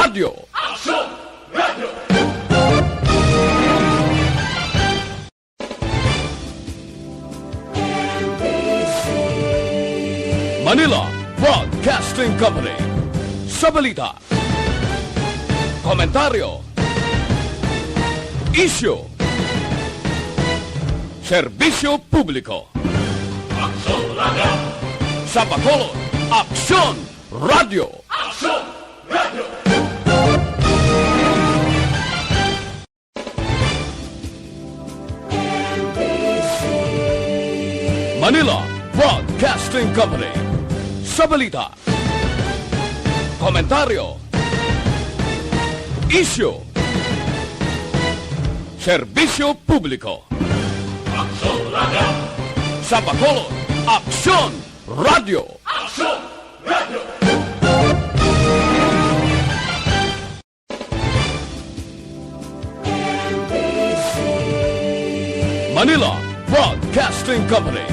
Radio. Action Radio. Manila Broadcasting Company. Sa balita, komentaryo, issue, serbisyo publiko. Action Radio. Sa Bacolod, Aksyon Radio. Action Radio. Manila Broadcasting Company. Sa balita, komentaryo, issue, serbisyo publiko. Action Radio. Sa Bacolod, Aksyon Radio. Action Radio. Manila Broadcasting Company.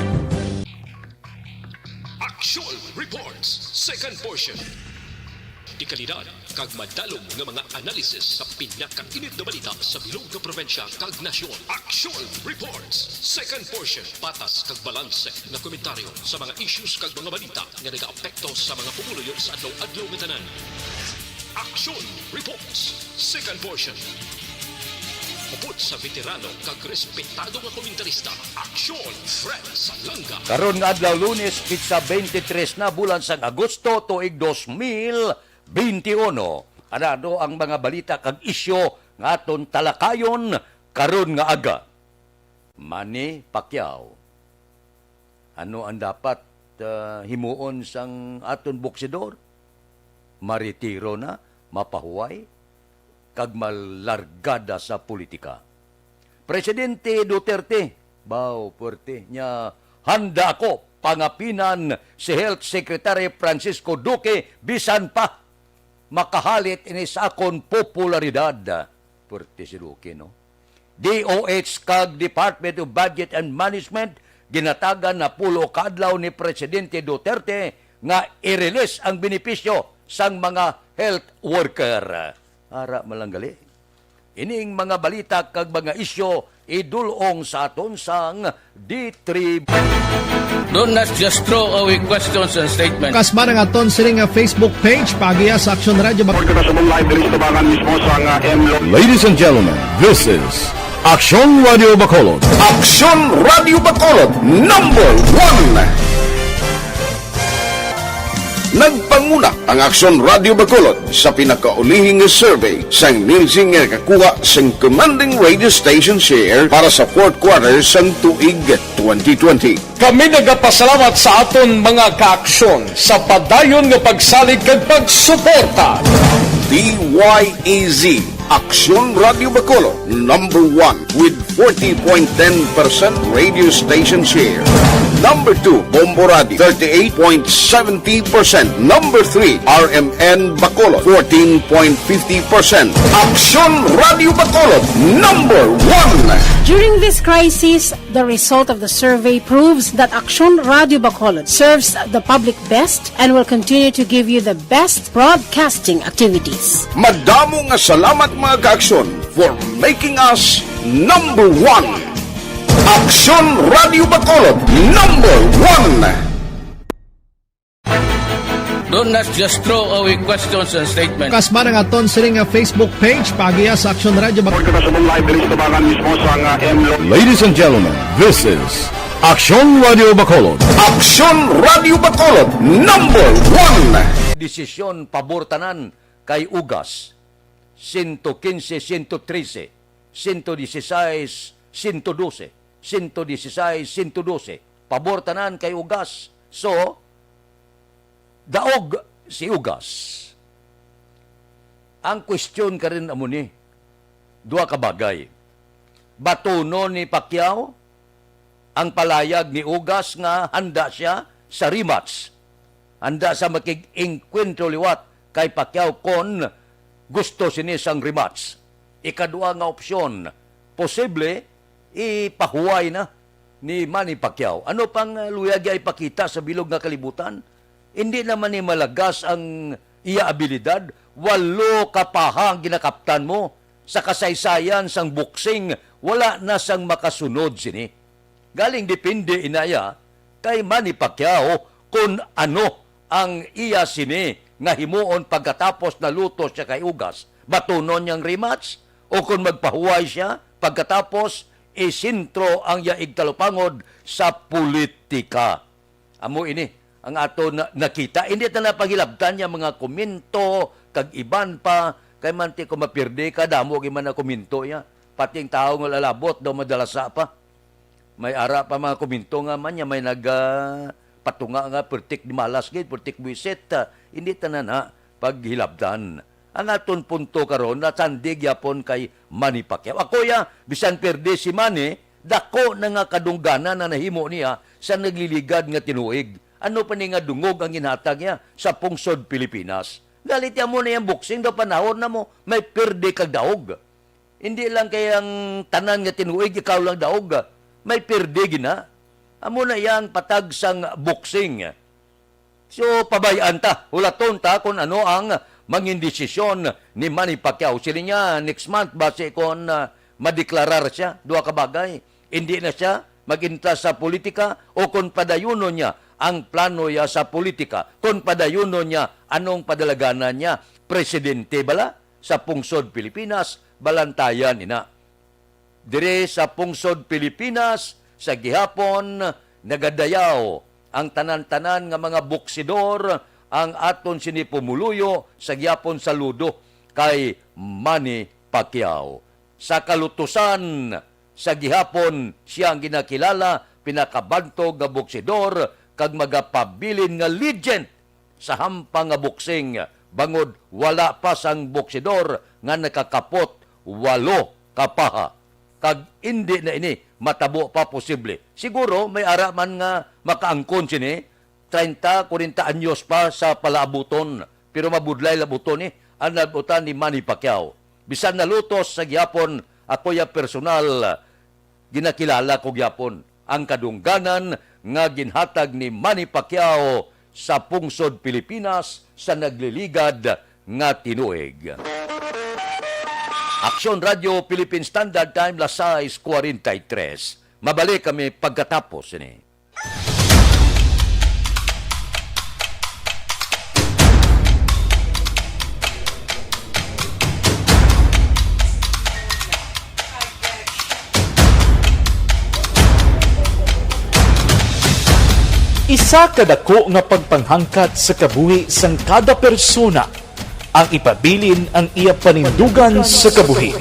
Action Reports, second portion. Di kalidad, kag madalong nga mga analisis sa pinakainit na balita sa bilog na probinsya kag nasyon. Action Reports, second portion. Patas kag balanse na komentaryo sa mga issues kag mga balita nga nagaapekto sa mga pumuluyo sa adlaw-adlaw nga tanan. Action Reports, second portion. Upod sa veterano kag respetado nga komentarista, Action Fred Salanga. Karon nga adlaw Lunes, pitsa 23 na bulan sa Agosto tuig 2021. Ano ang mga balita kag isyo nga aton talakayon karon nga aga. Manny Pacquiao. Ano ang dapat himuon sang aton boksidor? Maritiro na, mapahuway, kag malargada sa politika. Presidente Duterte, puwerte niya, handa ako pangapinan si Health Secretary Francisco Duque bisan pa makahalit ini sa akon popularidad. Puwerte si Duque, no? DOH kag Department of Budget and Management ginatagan na pulo kadlaw ni Presidente Duterte nga i-release ang benepisyo sang mga health worker. Ara malanggali. Ining mga balita kag mga isyo idulong sa aton sang D3. Do not just throw away questions and statements. Kasma ng aton sining Facebook page pagiya sa Action Radio. Ladies and gentlemen, this is Action Radio Bacolod. Action Radio Bacolod, number 1. Nagpanguna ang Action Radio Bacolod sa pinakaulihing survey sang Nielsen nga kakuha sang commanding radio station share para sa fourth quarter sang tuig 2020. Kami nagapasalamat sa aton mga kaaksyon sa padayon nga pagsalig kag pagsuporta. DYEZ Action Radio Bacolod, number 1 with 40.10% radio station share. Number 2, Bombo Radio, 38.70%. Number 3, RMN Bacolod, 14.50%. Action Radio Bacolod, number 1. During this crisis, the result of the survey proves that Action Radio Bacolod serves the public best and will continue to give you the best broadcasting activities. Madamo nga salamat mga kaaksyon for making us number 1. Action Radio Bacolod, number 1. Do not just throw away questions and statements. Kasma ng aton sining Facebook page pagiya sa Action Radio. Ladies and gentlemen, this is Action Radio Bacolod. Action Radio Bacolod, number 1. Desisyon pabortanan kay Ugas. 115, 113, 116, 112, 116, 112. Pabortanan kay Ugas. So, daog si Ugas. Ang question ka rin amo ni, duha ka bagay. Batuno ni Pacquiao, ang palayag ni Ugas nga handa siya sa rematch. Handa sa makig-enkwentro liwat kay Pacquiao kon gusto sinisang rematch. Ikadua nga opsyon, posible ipahuway na ni Manny Pacquiao. Ano pang luyag ay ipakita sa bilog nga kalibutan? Hindi naman ni malagas ang iya abilidad, 8 kapahang ginakaptan mo sa kasaysayan sang boxing, wala na sang makasunod sini. Galing depende inaya kay Manny Pacquiao kung ano ang iya sini nga himuon pagkatapos na luto siya kay Ugas. Batunon niyang rematch o kung magpahuway siya pagkatapos isintro ang yaig talupangod sa politika. Amo ini ang ato nakita. Hindi na napagilabtan niya mga komento kag iban pa kay manti ko mapirde ka damo giman na komento ya. Pating tao nga lalabot daw madalasa pa. May ara pa mga komento nga man niya may patunga nga pertik di malas gid pertik buiset. Hindi tanan na paghilabtan. Ang aton punto karon na sandig yapon kay Manny Pacquiao. Ako ya, bisan perde si Manny, dako na nga kadungganan na nahimo niya sa nagliligad nga tinuig. Ano pa ni nga dungog ang inhatag niya sa pungsod Pilipinas. Galit mo na yung boxing, daw panahon na mo, may perde kag daog. Hindi lang kayang tanan nga tinuig, ikaw lang daog. May perde gina. Amo na yang patag sang boxing. So, pabayaan ta, hulaton ta kung ano ang mangindesisyon ni Manny Pacquiao. Sila niya, next month, base kung madeklarar siya, 2 kabagay. Hindi na siya maginta sa politika o kung padayuno niya ang plano niya sa politika. Kung padayuno niya, anong padalaganan niya? Presidente bala sa pungsod Pilipinas, balantayan ina. Dire sa pungsod Pilipinas, sa gihapon, nagadayaw ang tanan-tanan nga mga boksidor ang aton sinipumuluyo sa gihapon saludo kay Manny Pacquiao. Sa kalutusan, sa gihapon siyang ginakilala, pinakabantog nga boksidor, kag magapabilin nga legend sa hampang nga boksing. Bangod, wala pa sang boksidor nga nakakapot 8 kapaha. Kag hindi na ini matabo pa posible. Siguro may ara man nga makaangkon sini 30, 40 anyos pa sa palaabuton. Pero mabudlay labuton ang labutan ni Manny Pacquiao. Bisan nalutos sa gyapon, ako ya personal ginakilala ko gyapon ang kadungganan nga ginhatag ni Manny Pacquiao sa pungsod Pilipinas sa nagliligad nga tinuig. Aksyon Radio Philippine Standard Time, las 6:43. Mabalik kami pagkatapos ini. Isa kadako nga pagpanghangkat sa kabuhi sang kada persona ang ipabilin ang iya panindugan sa kabuhi.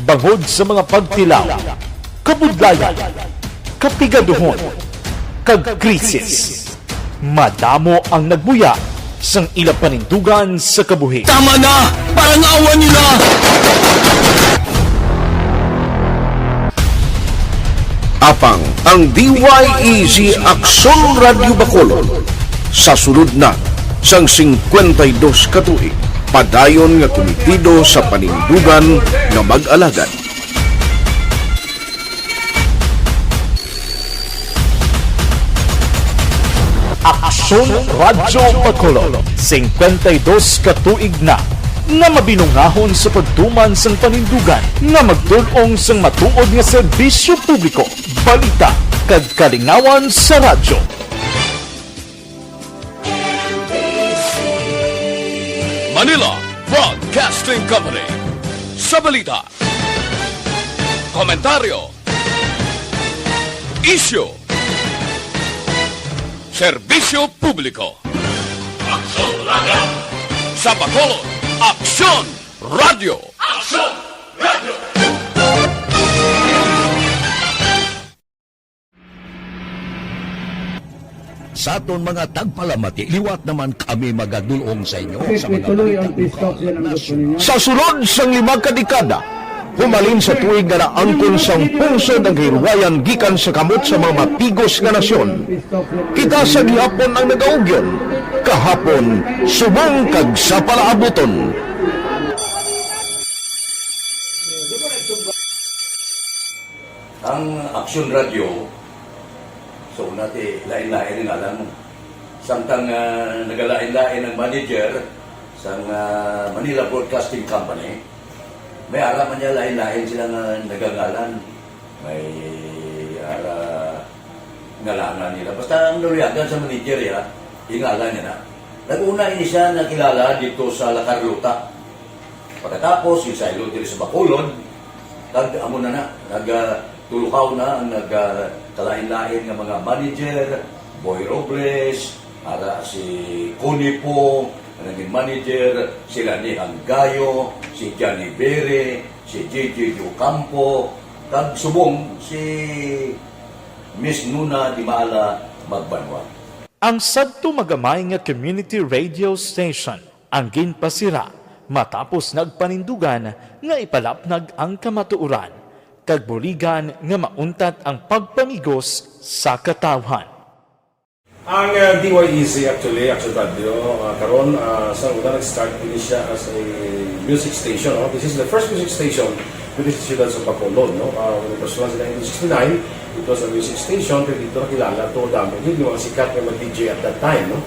Bangod sa mga pagtilaw, kabudlayan, kapigaduhon, kag krisis. Madamo ang nagbuya sang ila panindugan sa kabuhi. Tama na! Parang awa nila! Apang ang DYEZ Aksyon Radio Bacolod sa sulod na sang 52 katuig padayon nga komitido sa panindugan nga mag-alagad. Aksyon Radio Bacolod, 52 katuig na nga mabinungahon sa pagtuman sang panindugan nga magdulong sang matuod nga serbisyo publiko, balita kag kalingawan sa radyo. Manila Broadcasting Company. Sa balita, komentaryo, isyu, serbisyo publiko. Aksyon Radio! Sa Bacolod, Aksyon Radio! Aksyon Radio! Sa aton mga tagpalamati, liwat naman kami magadulong sa inyo sa mga Sa sulod sang 5 kadekada, humalin sa tuig nga naangkon sang pungsod ang hirwayan gikan sa kamot sa mga mapigos nga nasyon. Kita sa gihapon ang nagaugyon, kahapon subong kag sa palaabuton. Ang Aksyon Radio, so natin lain-lain ang alam mo. Samtang nagalain-lain ang manager sa Manila Broadcasting Company, may alaman niya lain-lain sila nga nagangalan. May ngalanan nila. Basta ang naluyagan sa Nigeria, ingalan niya na. Nag-una ini siya nakilala dito sa La Carlota. Pagkatapos, yung sa ilo dito sa Bacolod, amo na nagtulukaw na ang nagkalain-lain ng mga manager, Boy Robles, si Connie po, naging manager, sila ni Anggayo, si Johnny Bere, si JJ Ocampo, kag subong si Miss Nuna Di Maala Magbanwa. Ang sadto magamay nga community radio station ang ginpasira matapos nagpanindugan nga ipalapnag ang kamatuuran kag buligan nga mauntat ang pagpamigos sa katawhan. Ang DYEZ actually, Action Radio, karon sa una nag-start din siya as a music station. No? This is the first music station with the Ciudad sa Bacolod. No? When it was launched in 1969, it was a music station, pero dito nakilala to dami. Yun yung mga sikat na mag-DJ at that time. No?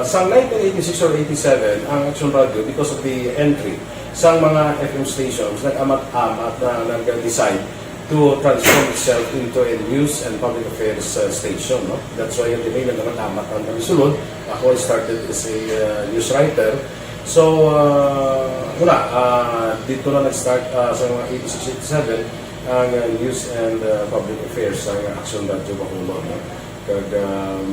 Sa 1986 or 87, ang Action Radio, because of the entry sa mga FM stations, nag-amat-amat na nag-decide to transform itself into a news and public affairs station. No? That's why yung dinay na naman-amat ang nagsulod. Ako started as a news writer. So, dito na nag-start sa mga 86-87 ang news and public affairs ng Action Radio Bacolod. No? Kag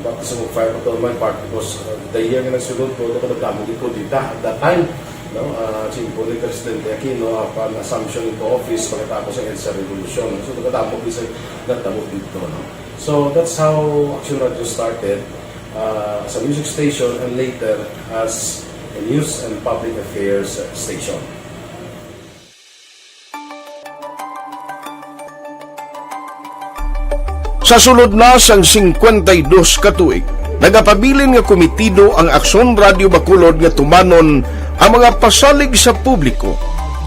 baptism of fire to my part because the year nga nagsulod ko, nagdamo ko dito at that time. No, simple ni Presidente Aquino upon assumption into office pagkatapos ng EDSA Revolution. So, nagdamo ko sa nagdamo dito. No? So, that's how Action Radio started as a music station and later as a news and public affairs station. Sa sulod na sang 52 ka tuig, nagapabilin nga komitido ang Aksyon Radio Bacolod nga tumanon ang mga pasalig sa publiko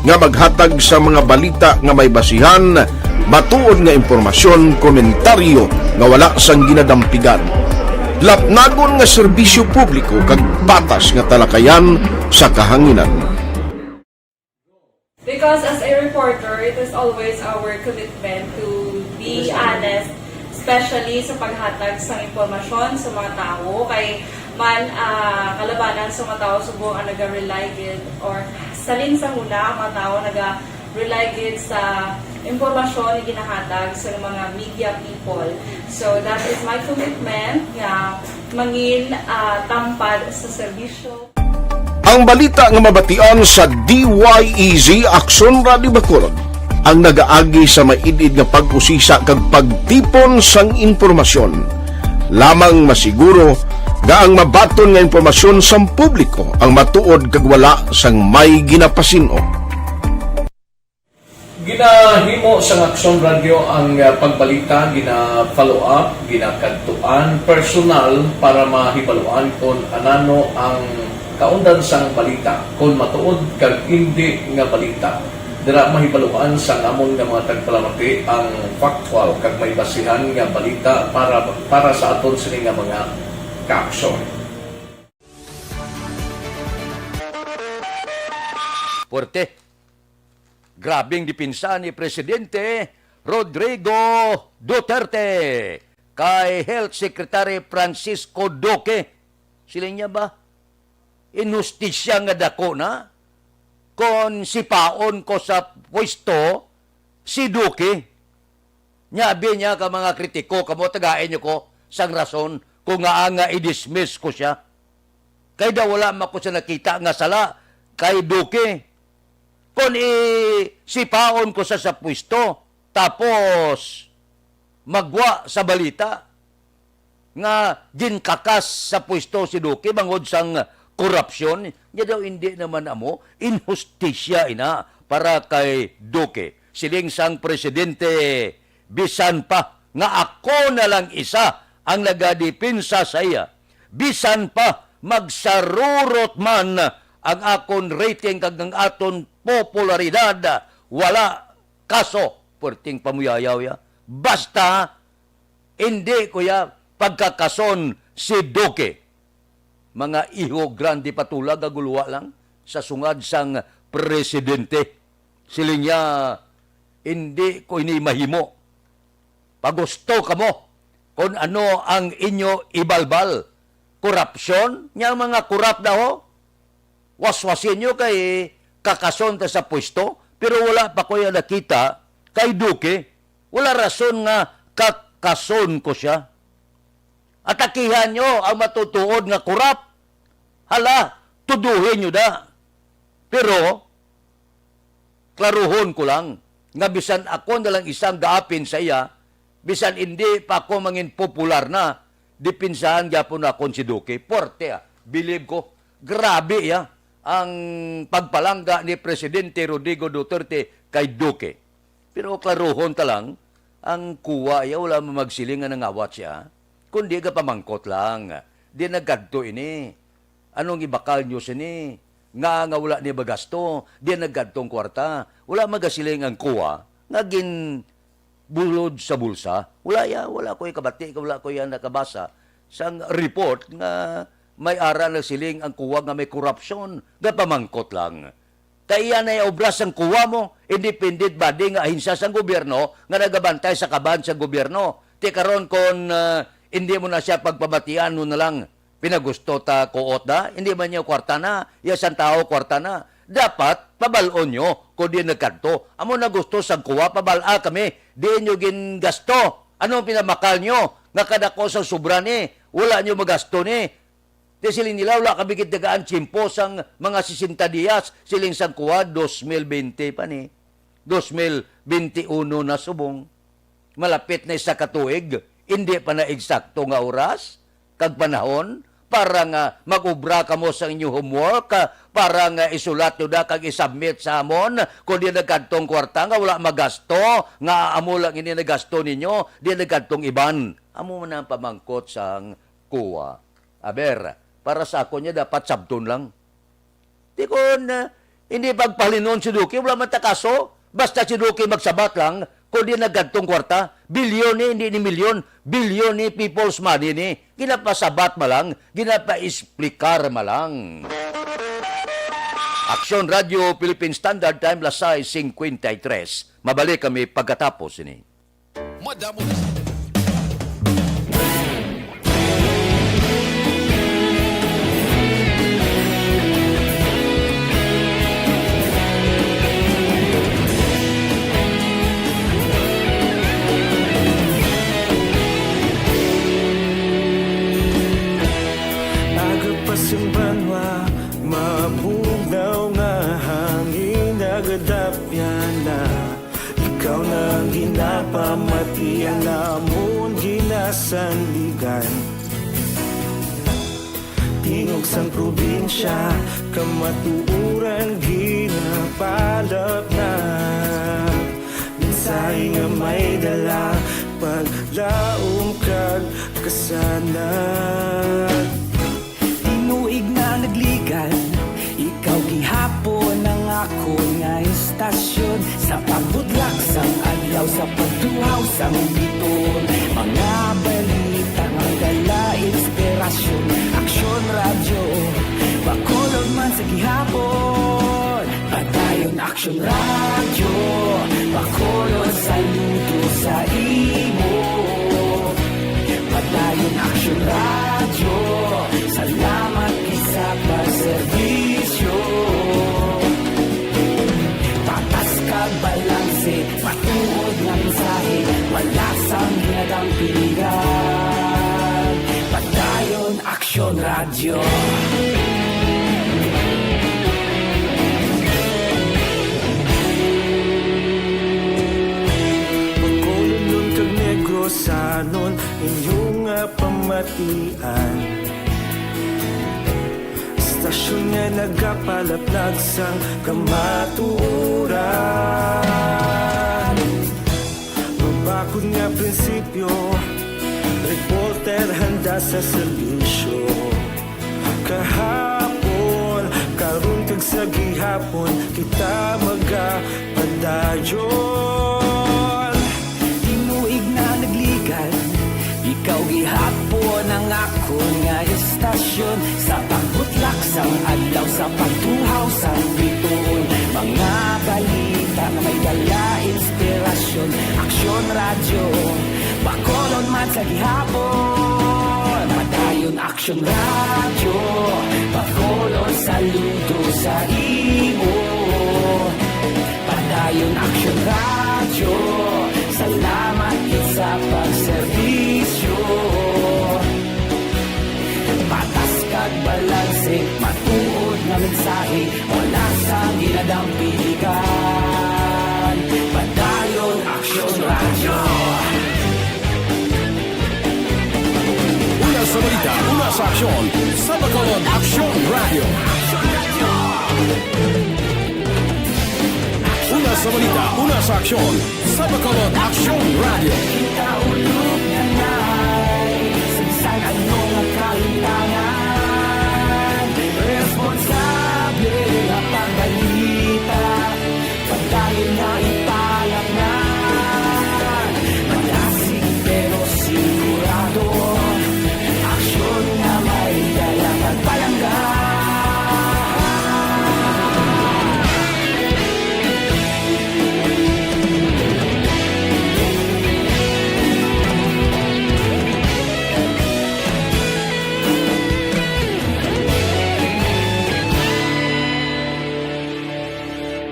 nga maghatag sa mga balita nga may basihan, matuod nga impormasyon, komentaryo nga wala sang ginadampigan. Lapnagon nga serbisyo publiko kag patas nga talakayan sa kahanginan. Because as a reporter, it is always our commitment to be honest, especially sa paghatag sa impormasyon sa mga tao kay man kalabanan sa mga tao subong ang naga-rely gid or salin sa huna ang mga tao naga-rely gid sa impormasyon na ginahatag sa mga media people. So that is my commitment nga mangin tampad sa serbisyo. Ang balita nga mabatian sa DYEZ Aksyon Radio Bacolod ang nagaagi sa maidid nga pag-usisa kag pagtipon sang impormasyon. Lamang masiguro nga ang mabaton nga impormasyon sa publiko ang matuod kag wala sang may ginapasino. Ginahimo sa Action Radio ang pagbalita, gina-follow up, ginakadtuan personal para mahibaluan kung anano ang kaundan sang balita, kung matuod kag hindi nga balita. Dira mahibaluan sa amon nga mga tagpalamati ang factual kag may basihan nga balita para sa aton sini nga mga ka-aksyon. Puerte. Grabing dipinsa ni Presidente Rodrigo Duterte kay Health Secretary Francisco Duque. Sila niya ba? Inustisya nga dako na kon sipaon ko sa pwesto si Duque. Nyabi niya ka mga kritiko, kamo tagain niyo ko sang rason kung nga i-dismiss ko siya. Kay daw wala mako sa nakita nga sala kay Duque. Kung sipaon ko sa pwesto, tapos magwa sa balita nga ginkakas sa pwesto si Duque bangod sang korupsyon, niya daw hindi naman amo, inhustisya ina para kay Duque. Siling sang presidente, bisan pa nga ako na lang isa ang nagadipinsa sa iya. Bisan pa magsarurot man ang akon rating kag ang aton popularidad, wala kaso, puerting pamuyayaw ya. Basta, hindi ko ya pagkakason si Duque. mga iho grande patulag agulwa lang sa sungad sang presidente. Siling niya, hindi ko ini mahimo. Pagusto ka mo kung ano ang inyo ibalbal. Korupsyon, niya mga korap na ho. Waswasin nyo kay kakason ta sa pwesto, pero wala pa ko yung nakita kay Duque. Wala rason nga kakason ko siya. Atakihan nyo ang matutuod nga korap. Hala, tuduhin nyo da. Pero, klaruhon ko lang, nga bisan ako nalang isang daapin sa iya, bisan hindi pa ako mangin popular na, dipinsahan gyapon akon si Duque. Porte, believe ko, grabe ang pagpalangga ni Presidente Rodrigo Duterte kay Duque. Pero klaruhon ta lang, ang kuwa, wala mo magsilingan ng awat siya, kundi ka pamangkot lang. Di naggadto ini. Anong ibakal nyo sini? Nga wala ni bagasto. Di naggadtong kwarta. Wala magasiling ang kuwa. Nga bulod sa bulsa. Wala ko kabati. Wala ko yan nakabasa. Sang report nga may aral na siling ang kuwa nga may korupsyon. Nga pamangkot lang. Kaya na obras ang kuwa mo. Independent body nga ahinsya sa gobyerno nga nagabantay sa kaban sa gobyerno. Ti karon kon hindi mo na siya pagpabatian mo na lang pinagusto ta kuot da, hindi man niya kwarta na, yasan tao kwarta na. Dapat, pabalon nyo kung di nagkanto. Amo na gusto sa kuwa, pabala kami, di nyo gingasto. Anong pinamakal nyo? Nga kadako sa sobra ni, wala nyo magasto ni. Di siling nila, wala kabigit nagaan chimpo sang mga 60 diyas, siling sang kuwa, 2020 pa ni. 2021 na subong. Malapit na isa katuig, hindi pa na eksakto nga oras, kag panahon, para nga mag-ubra ka mo sa inyong homework, para nga isulat nyo da kag isubmit sa amon, kung di nagkantong kwarta nga wala magasto, nga amo lang ini nagasto ninyo, di nagkantong iban. Amo man ang pamangkot sang kuwa. Aber, para sa ako niya dapat sabton lang. Di kon, hindi pagpalinon si Duque, wala man takaso, basta si Duque magsabat lang, kung di nagkantong kwarta, bilyon ni, hindi ni milyon, bilyon ni people's money ni, ginapasabat malang, ginapa-explikar malang. Aksyon Radio Philippine Standard Time, Lasay 53. Mabalik kami pagkatapos ini. Madamo Simbanwa, mabugnaw nga hangin nagadapyan na ikaw nang ginapamatian namon ginasandigan. Tingog sang probinsya, kamatuuran ginapalap na minsay nga may dala paglaom kag kasanan. Tinuig na nagligan, ikaw gihapon ang ako nga istasyon. Sa pagbudlak sang adlaw, sa pagtuhaw sang biton, mga balita nga dala inspirasyon. Aksyon radyo, bakulog man sa gihapon. Padayon aksyon radyo, bakulog saludo sa imo. Padayon aksyon radyo, salamat isa pa servisyo. Patas kag balanse, patuod nga mensahe, wala sang hinadang pilihan. Padayon aksyon radyo. Pagkulong kag negrosanon, inyong pamatian. Stasyon nga nagapalaplag sang kamaturan. Mabakod nga prinsipyo, reporter handa sa serbisyo. Kahapon, karon kag sa gihapon, kita magapadayon. Tinuig na nagligan, ikaw gihapon ang ang akon nga istasyon sa pagbutlak sang adlaw sa pagtuhaw sa bituon. Mga balita na may dala inspirasyon. Aksyon radyo, Bacolod man sa gihapon. Padayon Aksyon radyo, Bacolod saludo sa imo. Padayon Aksyon radyo, salamat sa pagserbisyo. Patas kag balanse, matuod na mensahe, wala sa ginadampigan. Padayon Aksyon radyo. Una sa balita, una sa aksyon, sa Bacolod Aksyon Radio. Una sa balita, una sa aksyon, sa Bacolod Aksyon Radio. Kita ulog na na'y sagsag anong kalintangan. Responsable na pagbalita, pagdayon na ipalak na. Malasig pero sigurado, aksyon na may dalang pagpalanggan.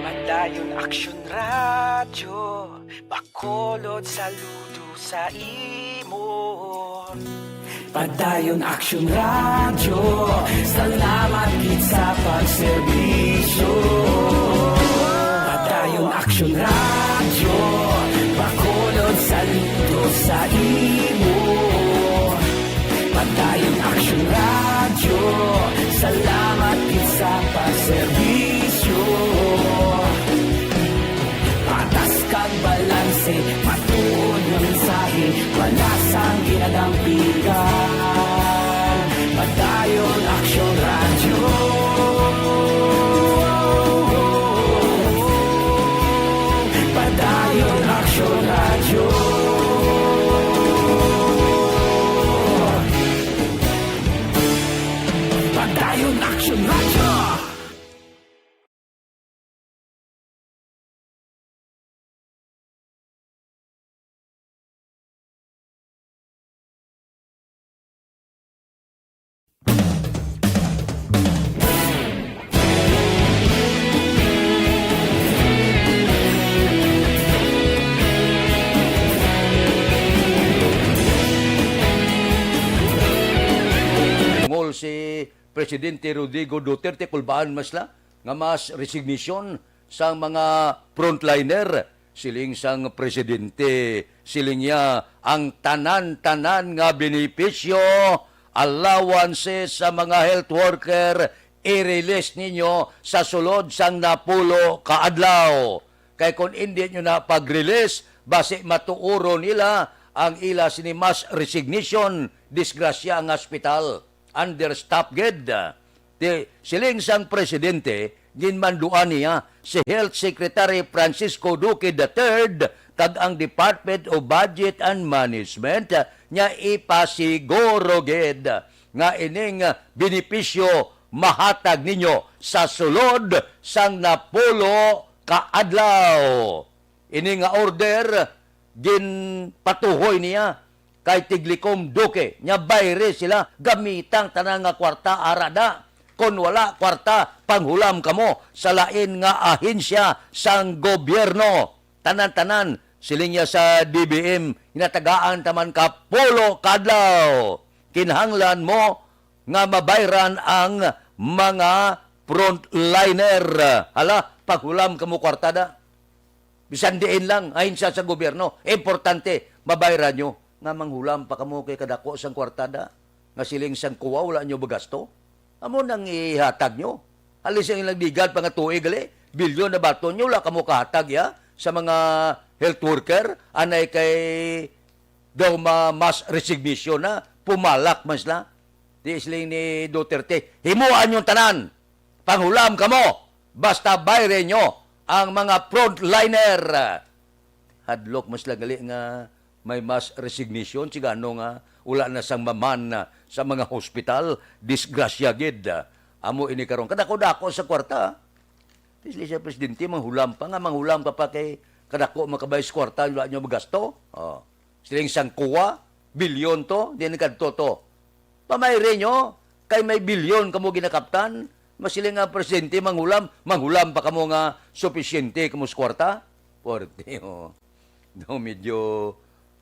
Padayon Aksyon radyo, Bacolod saludo sa imo. Padayon Aksyon radyo, salamat gid sa pagserbisyo. Padayon Aksyon radyo, Bacolod saludo sa imo. Padayon Aksyon radyo, salamat gid sa pagserbisyo. Patas kag balanse, matuod na mensahe, wala sang ginadampigan. Padayon Aksyon radyo. Padayon Aksyon radyo. Padayon Aksyon radyo. Tungol si Presidente Rodrigo Duterte kulbaan masla nga mas resignation sang mga frontliner. Siling sang presidente, siling niya ang tanan-tanan nga benepisyo, allowances sa mga health worker, i-release ninyo sa sulod sang napulo kaadlaw. Kay kung hindi nyo na pag-release, base matuuro nila ang ila sini mass resignation, disgrasya ang hospital. Understaffed gid. Siling sang presidente, ginmanduan niya si Health Secretary Francisco Duque III kag ang Department of Budget and Management nya ipasiguro gid nga ining benepisyo mahatag ninyo sa sulod sang napulo kaadlaw. Ini nga order ginpatuhoy niya kay Tiglikom Duque nya bayre sila gamitang tanang nga kwarta arada. Kung wala kwarta, panghulam kamo sa lain nga ahensya sang gobyerno. Tanan-tanan, siling niya sa DBM, hinatagaan taman ka pulo kadlaw. Kinhanglan mo nga mabayran ang mga frontliner. Hala, panghulam kamo kwarta da. Bisan diin lang, ahensya sa gobyerno. Importante, mabayran nyo. Nga manghulam pa kamo kay kadako sang kwarta da. Nga siling sang kuwa, wala nyo bagasto. Amo nang ihatag nyo. Alis ang nagdigad pa nga tuig, bilyon na bato nyo, wala ka mo kahatag ya, sa mga health worker, anay kay daw mass resignation na, pumalak man sila. Di isling ni Duterte, himuan yung tanan, panghulam ka mo, basta bayre nyo ang mga frontliner. Hadlok mas lagali nga may mass resignation, sigano nga, wala na sang maman na sa mga hospital, disgrasya gid. Amo ini karon kadako-dako sa kwarta. Tisli siya presidente manghulam pa kay kadako makabay sa kwarta wala nyo magasto. Siling sangkuwa, bilyon to, di kadto to. Pamayre nyo, kay may bilyon kamo ginakaptan, masiling nga presidente manghulam pa kamo nga sufisyente kamo sa kwarta. Porte, no, medyo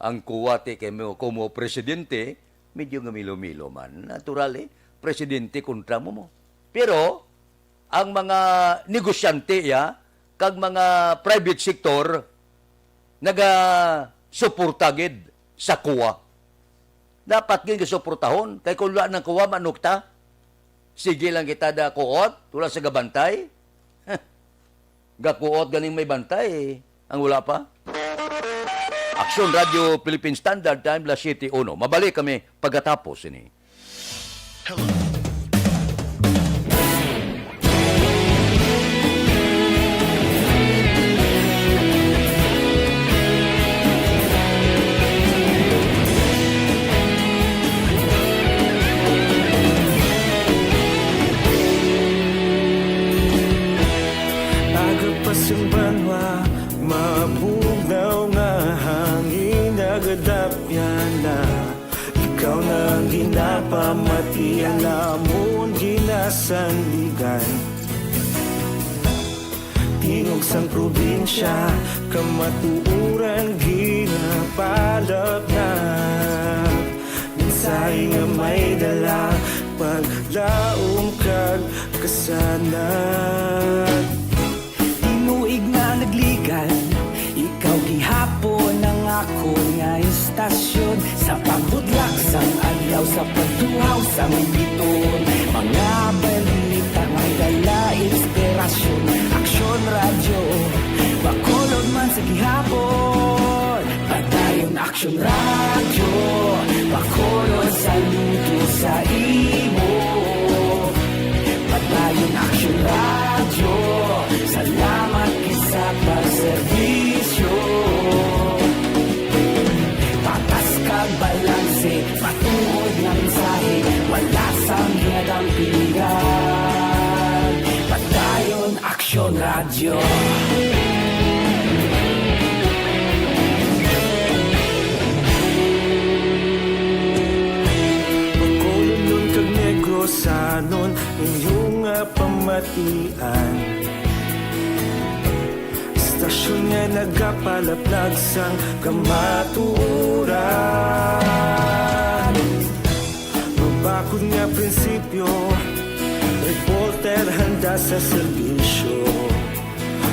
ang kuwate kay mo como presidente, medyo nga milo-milo man. Natural presidente kontra mo. Pero, ang mga negosyante kag mga private sector, naga-suporta gid sa kuwa. Dapat gid suportahon kay kung wala ng kuwa manukta. Sige lang kita da kuot, tula sa gabantay. Gakuot ganing may bantay, ang wala pa. Aksyon Radio Philippine Standard Time, La 7:01. Mabalik kami pagkatapos ini. Agapasang banwa, mabugnaw nga hangin nagadapyan na. Ikaw na ang ginapamati, alamon ginasandigan. Tingog sang probinsya, kamatuuran ginapalap na. Minsay nga may dala, paglaom kag kasanan. Inuig na nagligan, ikaw gihapon ang ako nga istasyon. Sa pagbudlak sang adlaw, sa pagtuhaw sang biton. Mga balita may dala inspirasyon. Aksyon radyo, bakolod man sa gihapon. Padayon aksyon radyo, bakolod sa luto sa imo. Padayon aksyon radyo, salamat kisa pagserbisyo. Patas kag balanse, matuod nga mensahe, wala sang ginadang pilihan. Padayon aksyon radyo. Pagkulong kag negro sanon, inyong pamatian. Istasyon nga nagapalaplag sang kamatuuran. Mabakod nga prinsipyo, reporter handa sa serbisyo.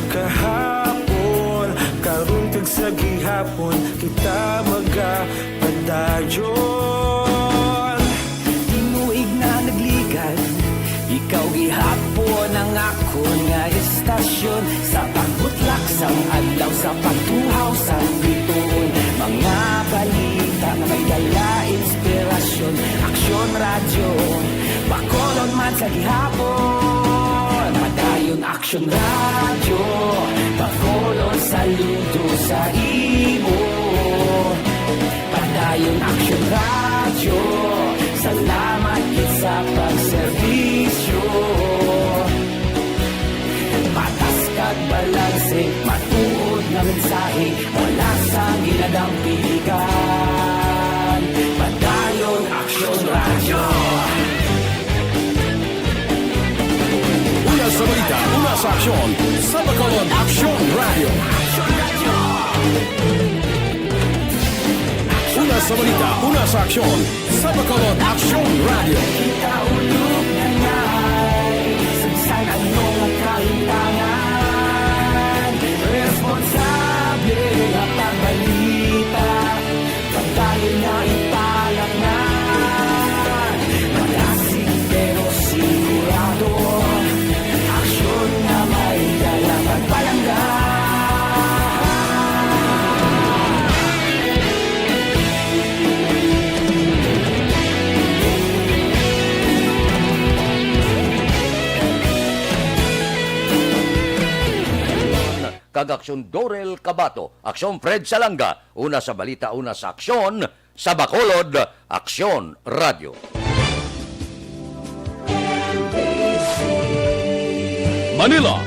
Kahapon, karun kag sa gihapon, kita magapadayon. Inuig na nagligan, ikaw gihapon ang ako nga istasyon. Sa pagbutlak sang adlaw, sa pagtuhaw sang biton. Mga balita na may dala inspirasyon. Aksyon radyo, bakolon man sa gihapon. Padayon aksyon radyo, bakolon saludo sa imo. Padayon aksyon radyo, salamat sa pagserbisyo. Patas kag balanse, matuod nga mensahe, wala sa ginadang piligan. Padayon aksyon radyo. Una sa balita, una sa aksyon, sa Bacolod Aksyon Radio. Una sa balita, una sa aksyon, sa Bacolod Aksyon Radio. Kita ulog na ngay, sagsang anong ang kahintangan. Responsable ang pagbalita, pagdayon na ipalak na. Malasig pero sigurado, aksyon na may dalang pagpalanggan. Kag Aksyon Dorel Cabato, Aksyon Fred Salanga, una sa balita, una sa aksyon, sa Bacolod Aksyon Radio. Manila,